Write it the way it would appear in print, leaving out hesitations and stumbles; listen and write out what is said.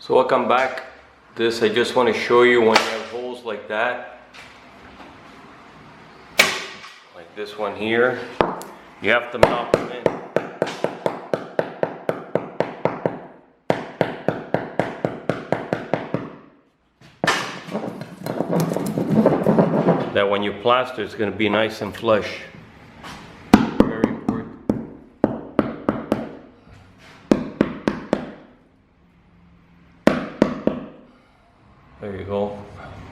So welcome back. This I just want to show you when you have holes like that, like this one here, you have to mount them in. That when you plaster, it's going to be nice and flush. Very important. There you go.